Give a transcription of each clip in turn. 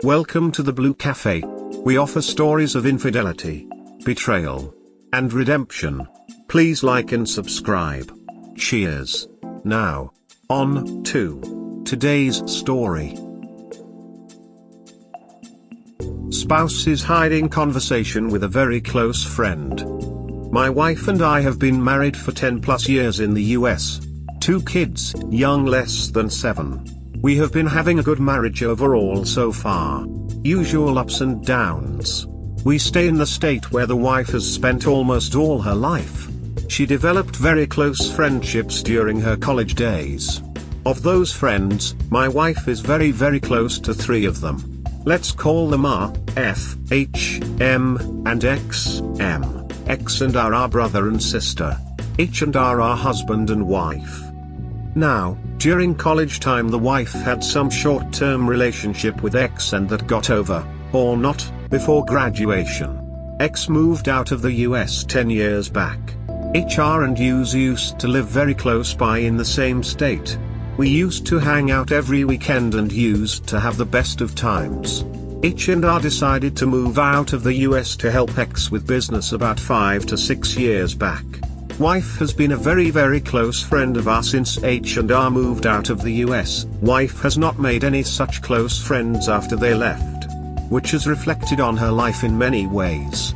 Welcome to the Blue Cafe. We offer stories of infidelity, betrayal, and redemption. Please like and subscribe. Cheers. Now, on to today's story. Spouse is hiding conversation with a very close friend. My wife and I have been married for 10 plus years in the US. 2 kids, young less than 7. We have been having a good marriage overall so far. Usual ups and downs. We stay in the state where the wife has spent almost all her life. She developed very close friendships during her college days. Of those friends, my wife is very close to 3 of them. Let's call them R, F, H, M, and X. M, X and R are brother and sister. H and R are husband and wife. Now, during college time the wife had some short-term relationship with X and that got over, or not, before graduation. X moved out of the US 10 years back. HR and U's used to live very close by in the same state. We used to hang out every weekend and used to have the best of times. H and R decided to move out of the US to help X with business about 5 to 6 years back. Wife has been a very close friend of ours since H and R moved out of the US. Wife has not made any such close friends after they left, which has reflected on her life in many ways.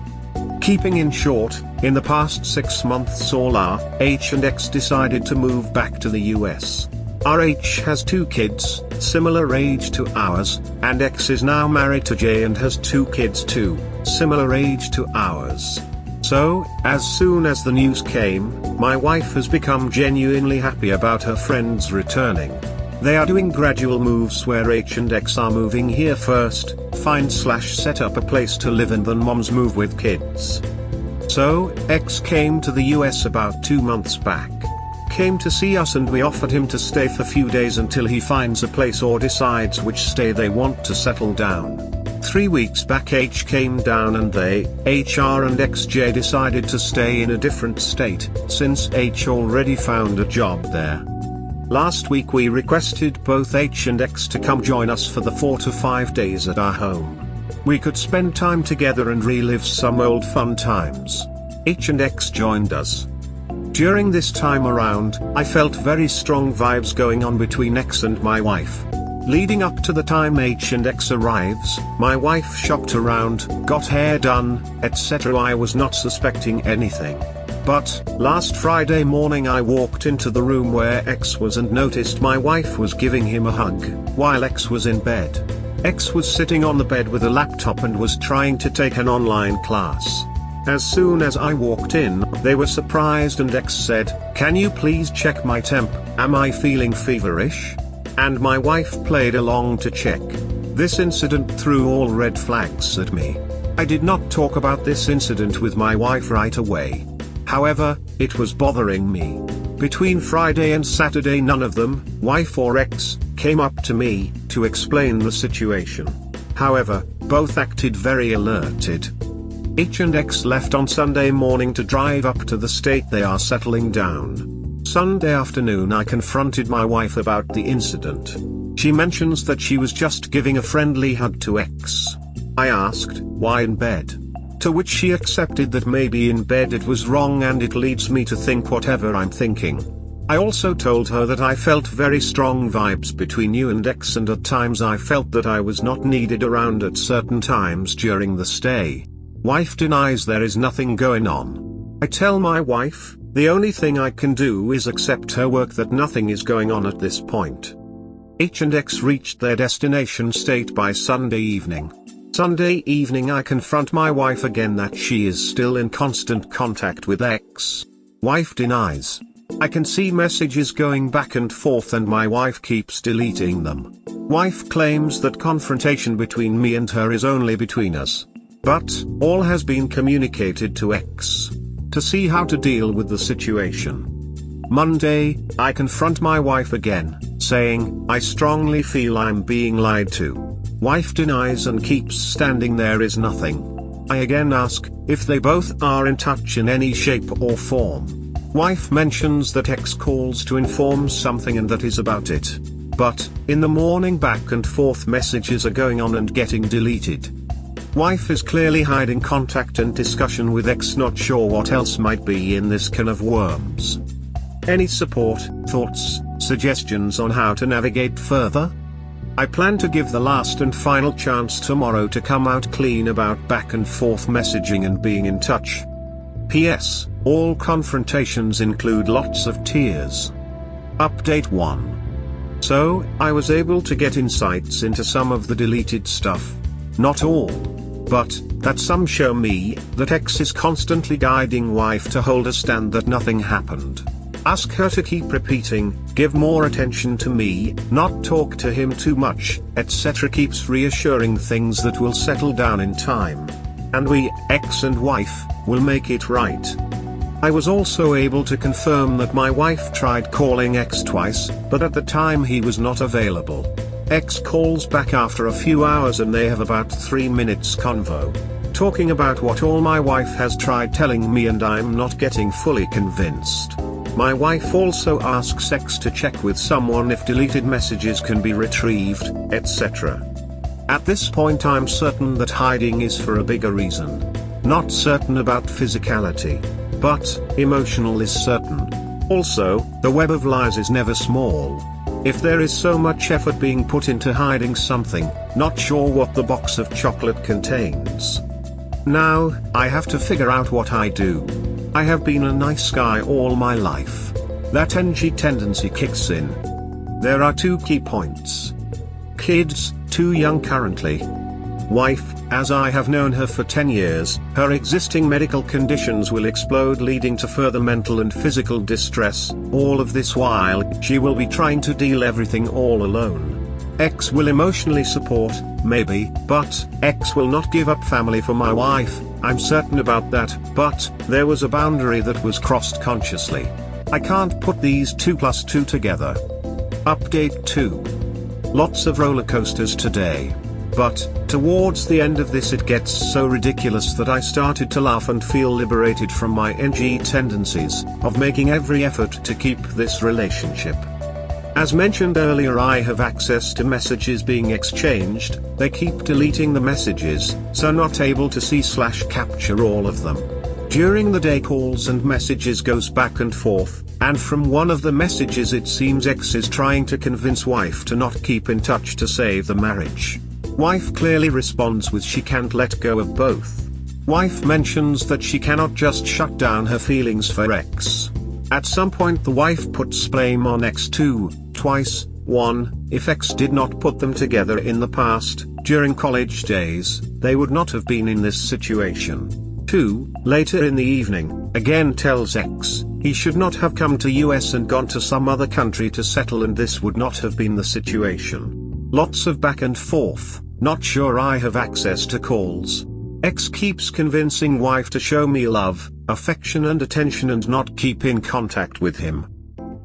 Keeping in short, in the past 6 months all R, H and X decided to move back to the US. RH has 2 kids, similar age to ours, and X is now married to J and has 2 kids too, similar age to ours. So, as soon as the news came, my wife has become genuinely happy about her friends returning. They are doing gradual moves where H and X are moving here first, find/set up a place to live and then moms move with kids. So, X came to the US about 2 months back. Came to see us and we offered him to stay for few days until he finds a place or decides which stay they want to settle down. 3 weeks back H came down and they, HR and XJ decided to stay in a different state, since H already found a job there. Last week we requested both H and X to come join us for the 4 to 5 days at our home. We could spend time together and relive some old fun times. H and X joined us. During this time around, I felt very strong vibes going on between X and my wife. Leading up to the time H and X arrives, my wife shopped around, got hair done, etc. I was not suspecting anything. But, last Friday morning I walked into the room where X was and noticed my wife was giving him a hug, while X was in bed. X was sitting on the bed with a laptop and was trying to take an online class. As soon as I walked in, they were surprised and X said, "Can you please check my temp, am I feeling feverish?" And my wife played along to check. This incident threw all red flags at me. I did not talk about this incident with my wife right away. However, it was bothering me. Between Friday and Saturday none of them, wife or X, came up to me to explain the situation. However, both acted very alerted. H and X left on Sunday morning to drive up to the state they are settling down. Sunday afternoon I confronted my wife about the incident. She mentions that she was just giving a friendly hug to X. I asked, why in bed? To which she accepted that maybe in bed it was wrong and it leads me to think whatever I'm thinking. I also told her that I felt very strong vibes between you and X and at times I felt that I was not needed around at certain times during the stay. Wife denies there is nothing going on. I tell my wife, the only thing I can do is accept her work that nothing is going on at this point. H and X reached their destination state by Sunday evening. Sunday evening I confront my wife again that she is still in constant contact with X. Wife denies. I can see messages going back and forth and my wife keeps deleting them. Wife claims that confrontation between me and her is only between us. But, all has been communicated to X. To see how to deal with the situation. Monday, I confront my wife again, saying, I strongly feel I'm being lied to. Wife denies and keeps standing there is nothing. I again ask, if they both are in touch in any shape or form. Wife mentions that X calls to inform something and that is about it. but, in the morning back and forth messages are going on and getting deleted. Wife is clearly hiding contact and discussion with ex, not sure what else might be in this can of worms. Any support, thoughts, suggestions on how to navigate further? I plan to give the last and final chance tomorrow to come out clean about back and forth messaging and being in touch. P.S. All confrontations include lots of tears. Update 1. So, I was able to get insights into some of the deleted stuff. Not all. But, that some show me, that ex is constantly guiding wife to hold a stand that nothing happened. Ask her to keep repeating, give more attention to me, not talk to him too much, etc. Keeps reassuring things that will settle down in time. And we, ex and wife, will make it right. I was also able to confirm that my wife tried calling ex twice, but at the time he was not available. Ex calls back after a few hours and they have about 3 minutes convo. Talking about what all my wife has tried telling me and I'm not getting fully convinced. My wife also asks ex to check with someone if deleted messages can be retrieved, etc. At this point I'm certain that hiding is for a bigger reason. Not certain about physicality. But, emotional is certain. Also, the web of lies is never small. If there is so much effort being put into hiding something, not sure what the box of chocolate contains. Now, I have to figure out what I do. I have been a nice guy all my life. That NG tendency kicks in. There are 2 key points. Kids, too young currently. Wife, as I have known her for 10 years, her existing medical conditions will explode leading to further mental and physical distress, all of this while she will be trying to deal everything all alone. Ex will emotionally support, maybe, but ex will not give up family for my wife, I'm certain about that, but there was a boundary that was crossed consciously. I can't put these 2 plus 2 together. Update 2. Lots of roller coasters today. But, towards the end of this it gets so ridiculous that I started to laugh and feel liberated from my NG tendencies, of making every effort to keep this relationship. As mentioned earlier, I have access to messages being exchanged, they keep deleting the messages, so not able to see/capture all of them. During the day calls and messages goes back and forth, and from one of the messages it seems ex is trying to convince wife to not keep in touch to save the marriage. Wife clearly responds with she can't let go of both. Wife mentions that she cannot just shut down her feelings for ex. At some point the wife puts blame on ex too, twice. 1, if ex did not put them together in the past, during college days, they would not have been in this situation. 2, later in the evening, again tells ex, he should not have come to US and gone to some other country to settle and this would not have been the situation. Lots of back and forth, not sure I have access to calls. Ex keeps convincing wife to show me love, affection and attention and not keep in contact with him.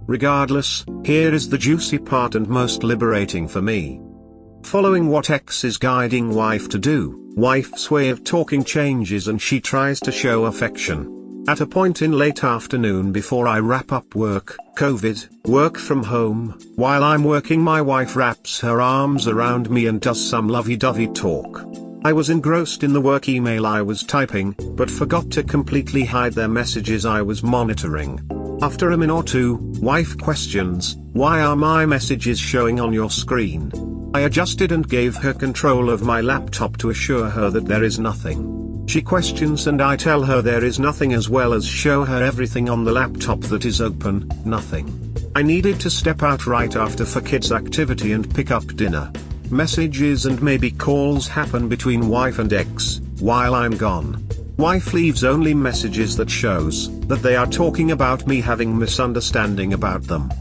Regardless, here is the juicy part and most liberating for me. Following what ex is guiding wife to do, wife's way of talking changes and she tries to show affection. At a point in late afternoon before I wrap up work, COVID, work from home, while I'm working my wife wraps her arms around me and does some lovey-dovey talk. I was engrossed in the work email I was typing, but forgot to completely hide their messages I was monitoring. After a minute or 2, wife questions, why are my messages showing on your screen? I adjusted and gave her control of my laptop to assure her that there is nothing. She questions and I tell her there is nothing as well as show her everything on the laptop that is open, nothing. I needed to step out right after for kids activity and pick up dinner. Messages and maybe calls happen between wife and ex, while I'm gone. Wife leaves only messages that shows that they are talking about me having misunderstanding about them.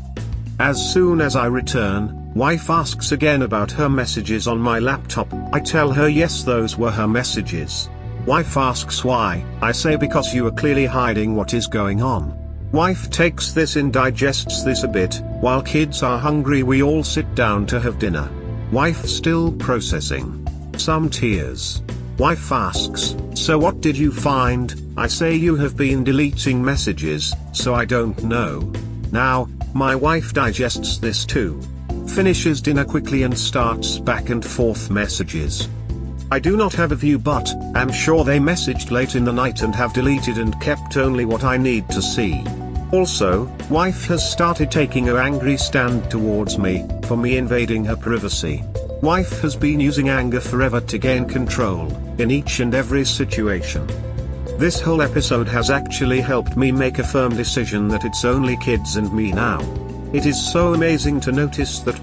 As soon as I return, wife asks again about her messages on my laptop. I tell her yes, those were her messages. Wife asks why, I say because you are clearly hiding what is going on. Wife takes this in, digests this a bit, while kids are hungry we all sit down to have dinner. Wife still processing. Some tears. Wife asks, so what did you find? I say you have been deleting messages, so I don't know. Now, my wife digests this too. finishes dinner quickly and starts back and forth messages. I do not have a view, but am sure they messaged late in the night and have deleted and kept only what I need to see. Also, wife has started taking an angry stand towards me, for me invading her privacy. Wife has been using anger forever to gain control, in each and every situation. This whole episode has actually helped me make a firm decision that it's only kids and me now. It is so amazing to notice that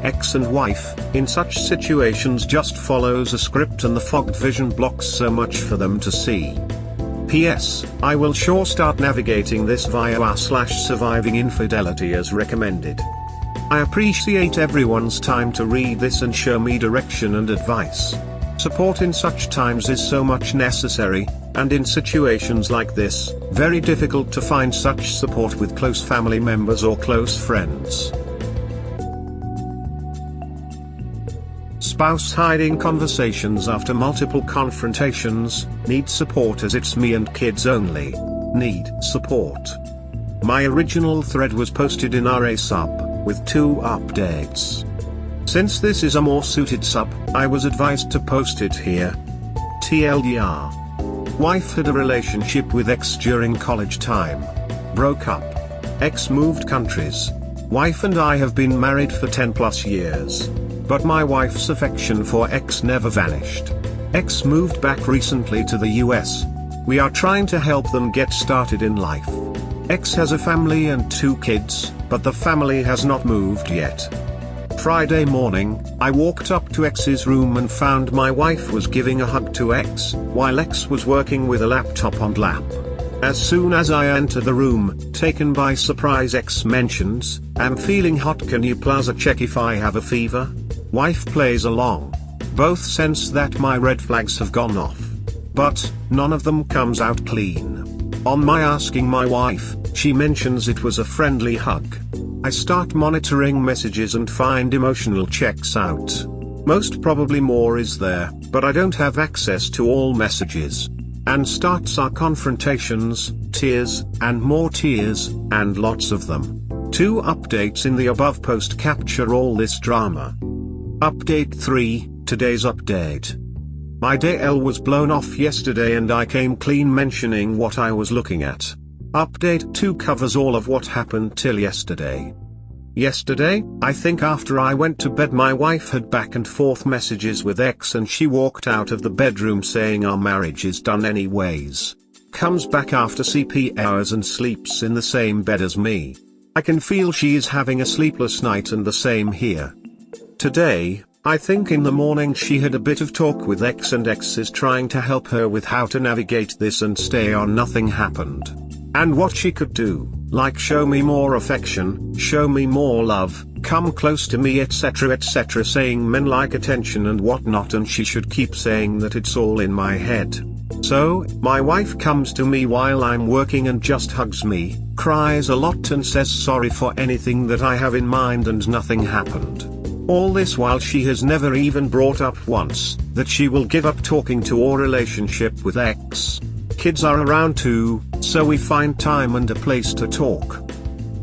ex and wife, in such situations just follows a script and the fogged vision blocks so much for them to see. P.S. I will sure start navigating this via r/surviving infidelity as recommended. I appreciate everyone's time to read this and show me direction and advice. Support in such times is so much necessary, and in situations like this, very difficult to find such support with close family members or close friends. Spouse hiding conversations after multiple confrontations, need support as it's me and kids only. Need support. My original thread was posted in RA sub, with 2 updates. Since this is a more suited sub, I was advised to post it here. TLDR. Wife had a relationship with ex during college time. Broke up. Ex moved countries. Wife and I have been married for 10+ years. But my wife's affection for ex never vanished. Ex moved back recently to the US. We are trying to help them get started in life. Ex has a family and 2 kids, but the family has not moved yet. Friday morning, I walked up to ex's room and found my wife was giving a hug to ex, while ex was working with a laptop on lap. As soon as I enter the room, taken by surprise, ex mentions, "I'm feeling hot, can you plaza check if I have a fever?" Wife plays along. Both sense that my red flags have gone off. But, none of them comes out clean. On my asking my wife, she mentions it was a friendly hug. I start monitoring messages and find emotional checks out. Most probably more is there, but I don't have access to all messages. And starts our confrontations, tears, and more tears, and lots of them. 2 updates in the above post capture all this drama. Update 3, today's update. My DL was blown off yesterday and I came clean mentioning what I was looking at. Update 2 covers all of what happened till yesterday. Yesterday, I think after I went to bed, my wife had back and forth messages with ex and she walked out of the bedroom saying our marriage is done anyways. Comes back after CP hours and sleeps in the same bed as me. I can feel she is having a sleepless night and the same here. Today, I think in the morning she had a bit of talk with ex and ex is trying to help her with how to navigate this and stay on nothing happened. And what she could do, like show me more affection, show me more love, come close to me etc, saying men like attention and whatnot, and she should keep saying that it's all in my head. So, my wife comes to me while I'm working and just hugs me, cries a lot and says sorry for anything that I have in mind and nothing happened. All this while she has never even brought up once that she will give up talking to or relationship with ex. Kids are around too, so we find time and a place to talk.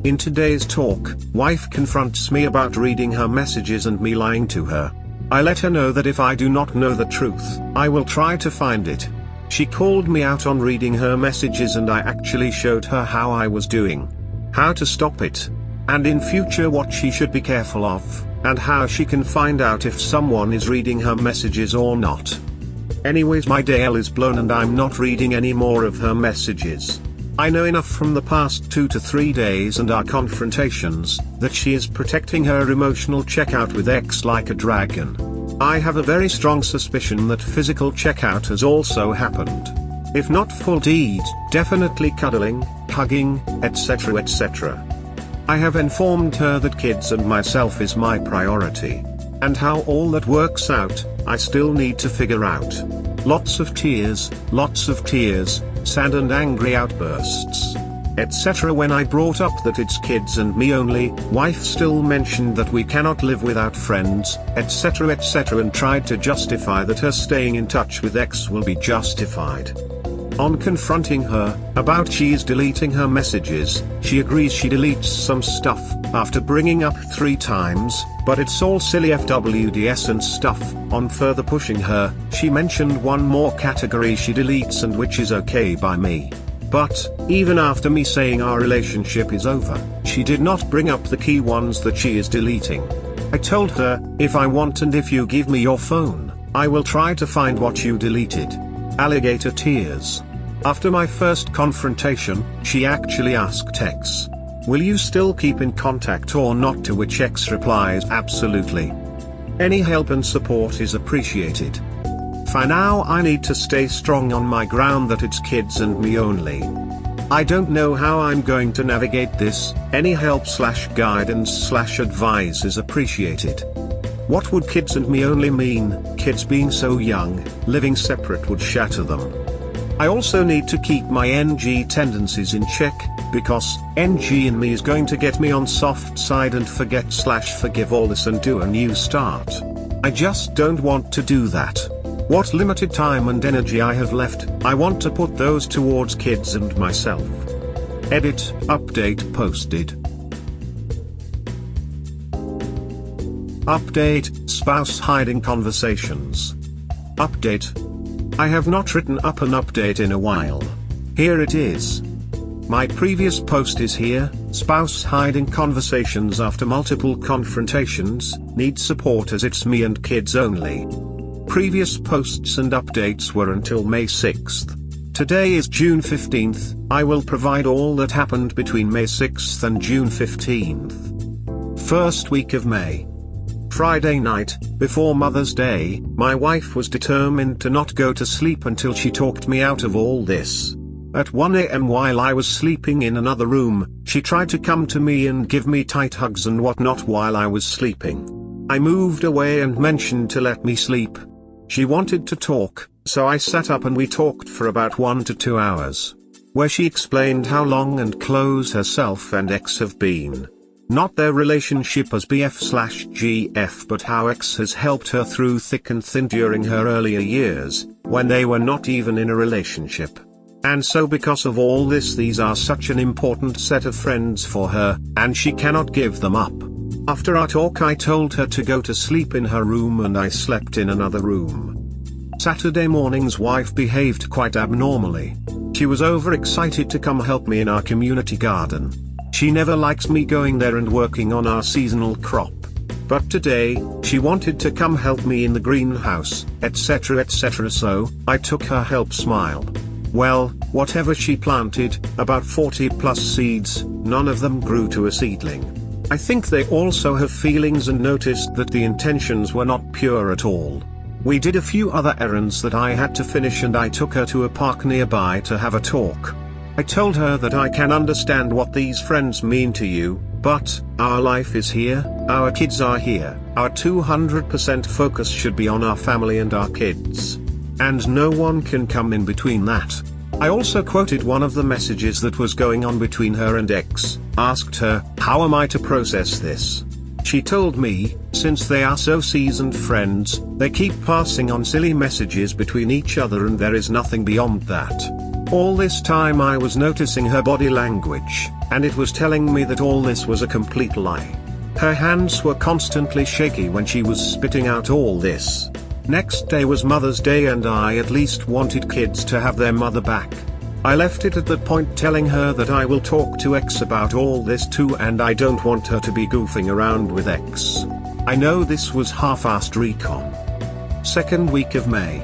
In today's talk, wife confronts me about reading her messages and me lying to her. I let her know that if I do not know the truth, I will try to find it. She called me out on reading her messages and I actually showed her how I was doing. How to stop it. And in future what she should be careful of, and how she can find out if someone is reading her messages or not. Anyways, my DL is blown and I'm not reading any more of her messages. I know enough from the past 2 to 3 days and our confrontations, that she is protecting her emotional checkout with ex like a dragon. I have a very strong suspicion that physical checkout has also happened. If not full deed, definitely cuddling, hugging, etc. I have informed her that kids and myself is my priority. And how all that works out, I still need to figure out. Lots of tears, sad and angry outbursts, etc. When I brought up that it's kids and me only, wife still mentioned that we cannot live without friends, etc. and tried to justify that her staying in touch with ex will be justified. On confronting her about she's deleting her messages, she agrees she deletes some stuff after bringing up 3 times, but it's all silly FWDs and stuff. On further pushing her, she mentioned one more category she deletes and which is okay by me. But, even after me saying our relationship is over, she did not bring up the key ones that she is deleting. I told her, if I want and if you give me your phone, I will try to find what you deleted. Alligator tears. After my first confrontation, she actually asked X, "Will you still keep in contact or not?" To which X replies, "Absolutely. Any help and support is appreciated. For now I need to stay strong on my ground that it's kids and me only. I don't know how I'm going to navigate this, any help/guidance/advice is appreciated." What would kids and me only mean? Kids being so young, living separate would shatter them. I also need to keep my NG tendencies in check, because NG in me is going to get me on soft side and forget/forgive all this and do a new start. I just don't want to do that. What limited time and energy I have left, I want to put those towards kids and myself. Edit, update posted. Update, spouse hiding conversations. Update. I have not written up an update in a while. Here it is. My previous post is here, spouse hiding conversations after multiple confrontations, need support as it's me and kids only. Previous posts and updates were until May 6th. Today is June 15th, I will provide all that happened between May 6th and June 15th. First week of May. Friday night, before Mother's Day, my wife was determined to not go to sleep until she talked me out of all this. At 1 a.m. while I was sleeping in another room, she tried to come to me and give me tight hugs and whatnot while I was sleeping. I moved away and mentioned to let me sleep. She wanted to talk, so I sat up and we talked for about 1 to 2 hours. Where she explained how long and close herself and X have been. Not their relationship as BF/GF, but how X has helped her through thick and thin during her earlier years, when they were not even in a relationship. And so because of all this, these are such an important set of friends for her, and she cannot give them up. After our talk I told her to go to sleep in her room and I slept in another room. Saturday morning's wife behaved quite abnormally. She was overexcited to come help me in our community garden. She never likes me going there and working on our seasonal crop. But today, she wanted to come help me in the greenhouse, etc., so I took her help smile. Well, whatever she planted, about 40 plus seeds, none of them grew to a seedling. I think they also have feelings and noticed that the intentions were not pure at all. We did a few other errands that I had to finish and I took her to a park nearby to have a talk. I told her that I can understand what these friends mean to you, but our life is here, our kids are here, our 200% focus should be on our family and our kids. And no one can come in between that. I also quoted one of the messages that was going on between her and X, asked her, how am I to process this? She told me, since they are so seasoned friends, they keep passing on silly messages between each other and there is nothing beyond that. All this time I was noticing her body language, and it was telling me that all this was a complete lie. Her hands were constantly shaky when she was spitting out all this. Next day was Mother's Day and I at least wanted kids to have their mother back. I left it at that point telling her that I will talk to X about all this too and I don't want her to be goofing around with X. I know this was half-assed recon. Second week of May.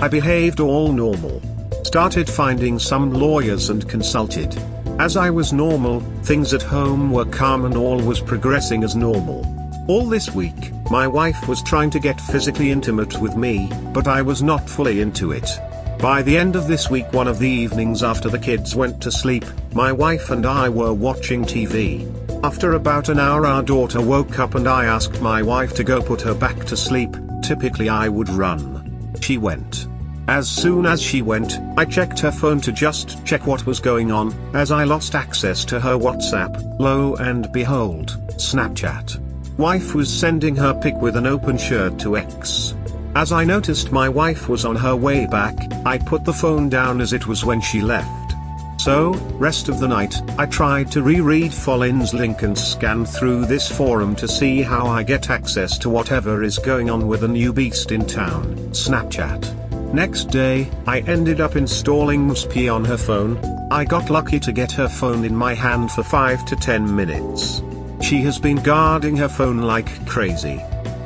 I behaved all normal. Started finding some lawyers and consulted. As I was normal, things at home were calm and all was progressing as normal. All this week, my wife was trying to get physically intimate with me, but I was not fully into it. By the end of this week, one of the evenings after the kids went to sleep, my wife and I were watching TV. After about an hour our daughter woke up and I asked my wife to go put her back to sleep. Typically I would run. She went. As soon as she went, I checked her phone to just check what was going on, as I lost access to her WhatsApp. Lo and behold, Snapchat. Wife was sending her pic with an open shirt to X. As I noticed my wife was on her way back, I put the phone down as it was when she left. So, rest of the night, I tried to reread Folin's link and scan through this forum to see how I get access to whatever is going on with the new beast in town, Snapchat. Next day, I ended up installing MSP on her phone. I got lucky to get her phone in my hand for 5 to 10 minutes. She has been guarding her phone like crazy.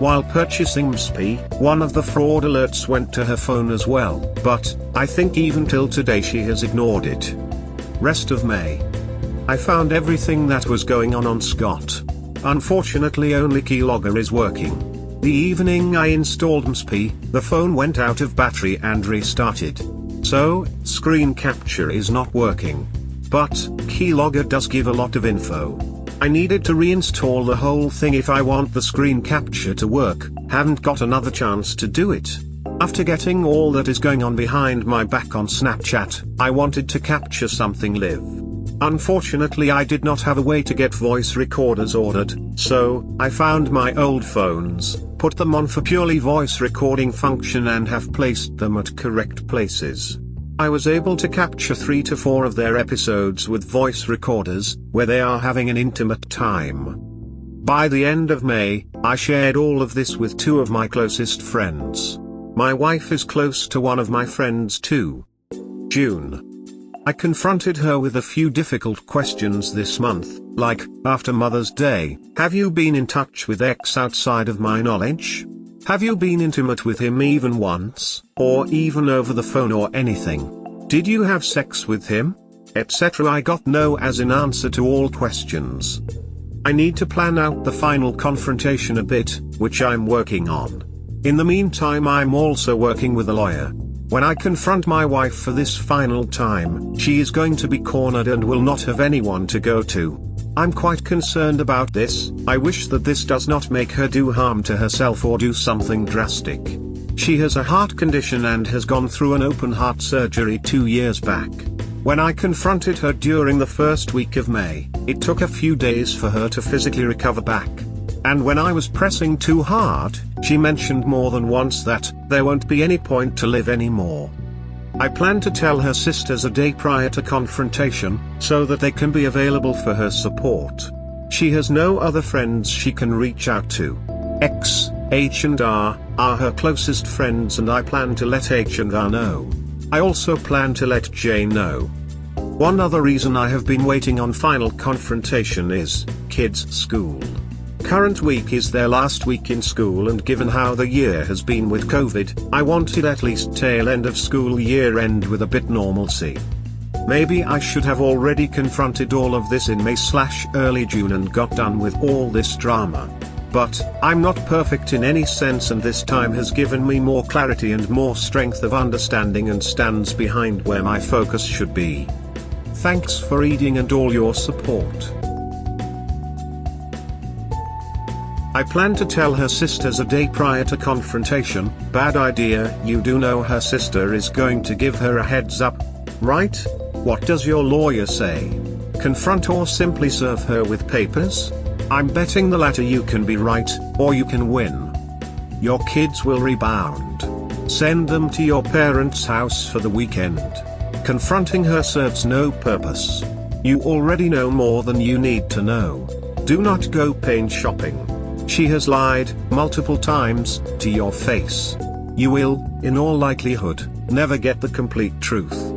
While purchasing MSP, one of the fraud alerts went to her phone as well, but I think even till today she has ignored it. Rest of May. I found everything that was going on Scott. Unfortunately only keylogger is working. The evening I installed MSP, the phone went out of battery and restarted. So, screen capture is not working. But, keylogger does give a lot of info. I needed to reinstall the whole thing if I want the screen capture to work, haven't got another chance to do it. After getting all that is going on behind my back on Snapchat, I wanted to capture something live. Unfortunately I did not have a way to get voice recorders ordered, so, I found my old phones, put them on for purely voice recording function and have placed them at correct places. I was able to capture 3 to 4 of their episodes with voice recorders, where they are having an intimate time. By the end of May, I shared all of this with 2 of my closest friends. My wife is close to one of my friends too. June. I confronted her with a few difficult questions this month, like, after Mother's Day, have you been in touch with X outside of my knowledge? Have you been intimate with him even once, or even over the phone or anything? Did you have sex with him? Etc. I got no as in answer to all questions. I need to plan out the final confrontation a bit, which I'm working on. In the meantime I'm also working with a lawyer. When I confront my wife for this final time, she is going to be cornered and will not have anyone to go to. I'm quite concerned about this. I wish that this does not make her do harm to herself or do something drastic. She has a heart condition and has gone through an open heart surgery 2 years back. When I confronted her during the first week of May, it took a few days for her to physically recover back. And when I was pressing too hard, she mentioned more than once that there won't be any point to live anymore. I plan to tell her sisters a day prior to confrontation, so that they can be available for her support. She has no other friends she can reach out to. X, H and R are her closest friends and I plan to let H and R know. I also plan to let J know. One other reason I have been waiting on final confrontation is kids' school. Current week is their last week in school and given how the year has been with COVID, I wanted at least tail end of school year end with a bit normalcy. Maybe I should have already confronted all of this in May/early June and got done with all this drama. But, I'm not perfect in any sense and this time has given me more clarity and more strength of understanding and stands behind where my focus should be. Thanks for reading and all your support. I plan to tell her sisters a day prior to confrontation. Bad idea. You do know her sister is going to give her a heads up, right? What does your lawyer say? Confront or simply serve her with papers? I'm betting the latter. You can be right, or you can win. Your kids will rebound. Send them to your parents' house for the weekend. Confronting her serves no purpose. You already know more than you need to know. Do not go pain shopping. She has lied, multiple times, to your face. You will, in all likelihood, never get the complete truth.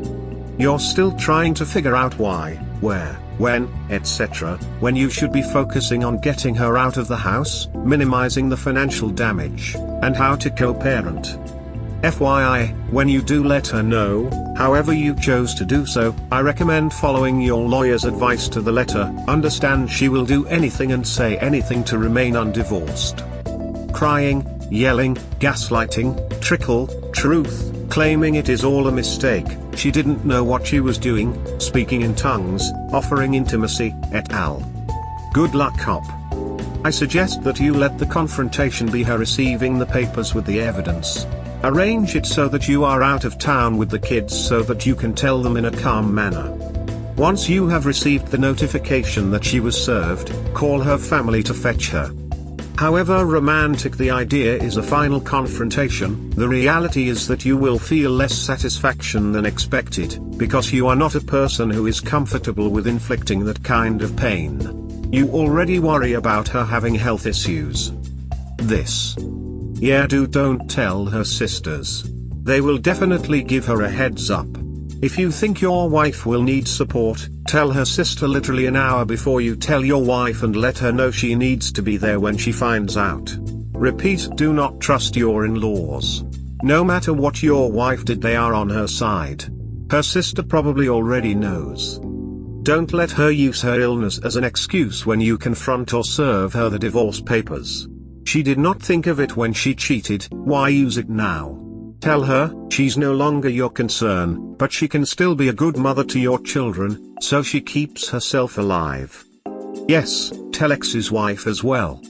You're still trying to figure out why, where, when, etc., when you should be focusing on getting her out of the house, minimizing the financial damage, and how to co-parent. FYI, when you do let her know, however you chose to do so, I recommend following your lawyer's advice to the letter. Understand she will do anything and say anything to remain undivorced. Crying, yelling, gaslighting, trickle, truth, claiming it is all a mistake, she didn't know what she was doing, speaking in tongues, offering intimacy, et al. Good luck, cop. I suggest that you let the confrontation be her receiving the papers with the evidence. Arrange it so that you are out of town with the kids so that you can tell them in a calm manner. Once you have received the notification that she was served, call her family to fetch her. However romantic the idea is a final confrontation, the reality is that you will feel less satisfaction than expected, because you are not a person who is comfortable with inflicting that kind of pain. You already worry about her having health issues. Don't tell her sisters. They will definitely give her a heads up. If you think your wife will need support, tell her sister literally an hour before you tell your wife and let her know she needs to be there when she finds out. Repeat, do not trust your in-laws. No matter what your wife did, they are on her side. Her sister probably already knows. Don't let her use her illness as an excuse when you confront or serve her the divorce papers. She did not think of it when she cheated, why use it now? Tell her, she's no longer your concern, but she can still be a good mother to your children, so she keeps herself alive. Yes, tell ex's wife as well.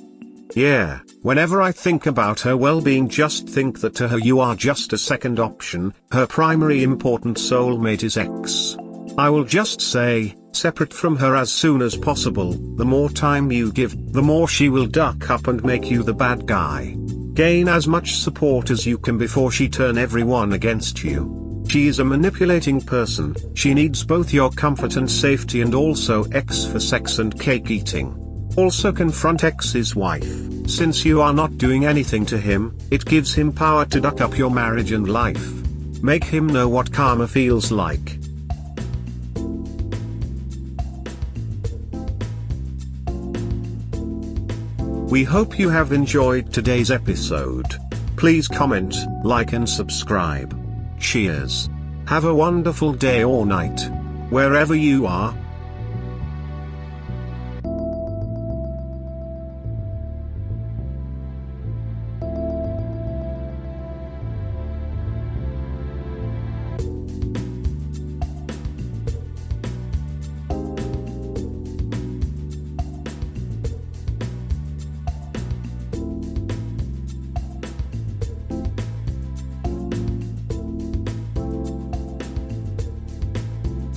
Yeah, whenever I think about her well-being, just think that to her you are just a second option, her primary important soulmate is X. I will just say, separate from her as soon as possible. The more time you give, the more she will duck up and make you the bad guy. Gain as much support as you can before she turn everyone against you. She is a manipulating person, she needs both your comfort and safety, and also X for sex and cake eating. Also confront X's wife, since you are not doing anything to him, it gives him power to duck up your marriage and life. Make him know what karma feels like. We hope you have enjoyed today's episode. Please comment, like and subscribe. Cheers. Have a wonderful day or night. Wherever you are.